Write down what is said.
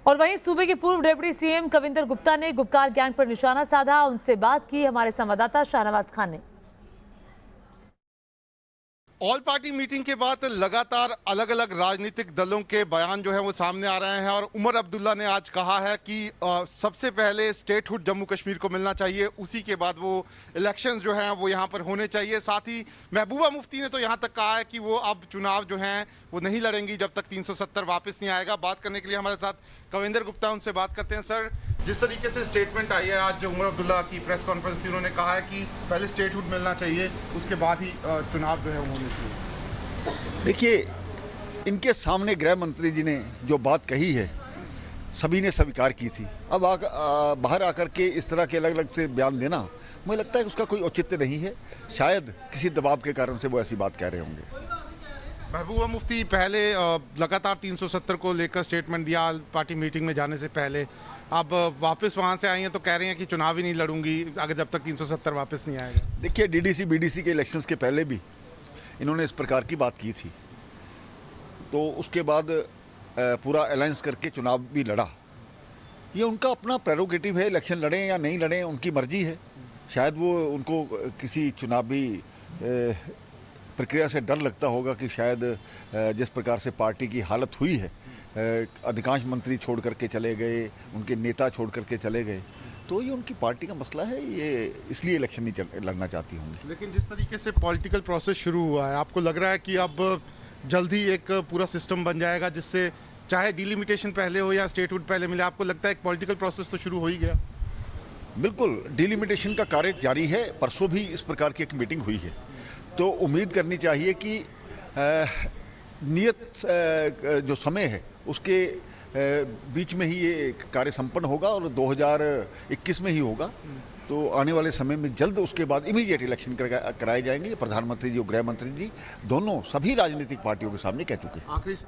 और वहीं सूबे के पूर्व डिप्टी सीएम कविंदर गुप्ता ने गुपकार गैंग पर निशाना साधा। उनसे बात की हमारे संवाददाता शाहनवाज खान ने। ऑल पार्टी मीटिंग के बाद लगातार अलग अलग राजनीतिक दलों के बयान जो है वो सामने आ रहे हैं और उमर अब्दुल्ला ने आज कहा है कि सबसे पहले स्टेटहुड जम्मू कश्मीर को मिलना चाहिए, उसी के बाद वो इलेक्शंस जो हैं वो यहाँ पर होने चाहिए। साथ ही महबूबा मुफ्ती ने तो यहाँ तक कहा है कि वो अब चुनाव जो हैं वो नहीं लड़ेंगी जब तक 370 वापस नहीं आएगा। बात करने के लिए हमारे साथ कविंदर गुप्ता, उनसे बात करते हैं। सर, जिस तरीके से स्टेटमेंट आई है आज जो उमर अब्दुल्ला की प्रेस कॉन्फ्रेंस थी, उन्होंने कहा है कि पहले स्टेटहुड मिलना चाहिए, उसके बाद ही चुनाव जो है वो होने चाहिए। देखिए, इनके सामने गृह मंत्री जी ने जो बात कही है सभी ने स्वीकार की थी। अब बाहर आकर के इस तरह के अलग अलग से बयान देना, मुझे लगता है कि उसका कोई औचित्य नहीं है। शायद किसी दबाव के कारण से वो ऐसी बात कह रहे होंगे। महबूबा मुफ्ती पहले लगातार 370 को लेकर स्टेटमेंट दिया पार्टी मीटिंग में जाने से पहले, अब वापस वहां से आई हैं तो कह रही हैं कि चुनाव ही नहीं लड़ूंगी अगर जब तक 370 वापस नहीं आएगा। देखिए, डीडीसी बीडीसी के इलेक्शंस के पहले भी इन्होंने इस प्रकार की बात की थी, तो उसके बाद पूरा अलायंस करके चुनाव भी लड़ा। ये उनका अपना प्रेरोगेटिव है, इलेक्शन लड़ें या नहीं लड़ें उनकी मर्जी है। शायद वो उनको किसी चुनावी प्रक्रिया से डर लगता होगा कि शायद जिस प्रकार से पार्टी की हालत हुई है, अधिकांश मंत्री छोड़ करके चले गए, उनके नेता छोड़ करके चले गए, तो ये उनकी पार्टी का मसला है, ये इसलिए इलेक्शन नहीं लड़ना चाहती होंगी। लेकिन जिस तरीके से पॉलिटिकल प्रोसेस शुरू हुआ है, आपको लग रहा है कि अब जल्द ही एक पूरा सिस्टम बन जाएगा जिससे चाहे डिलिमिटेशन पहले हो या स्टेटहुड पहले मिले? आपको लगता है एक पॉलिटिकल प्रोसेस तो शुरू हो ही गया? बिल्कुल, डिलिमिटेशन का कार्य जारी है। परसों भी इस प्रकार की एक मीटिंग हुई है, तो उम्मीद करनी चाहिए कि नियत जो समय है उसके बीच में ही ये कार्य संपन्न होगा और 2021 में ही होगा। तो आने वाले समय में जल्द उसके बाद इमीडिएट इलेक्शन कराए जाएंगे। प्रधानमंत्री जी और गृह मंत्री जी दोनों सभी राजनीतिक पार्टियों के सामने कह चुके हैं। आखिरी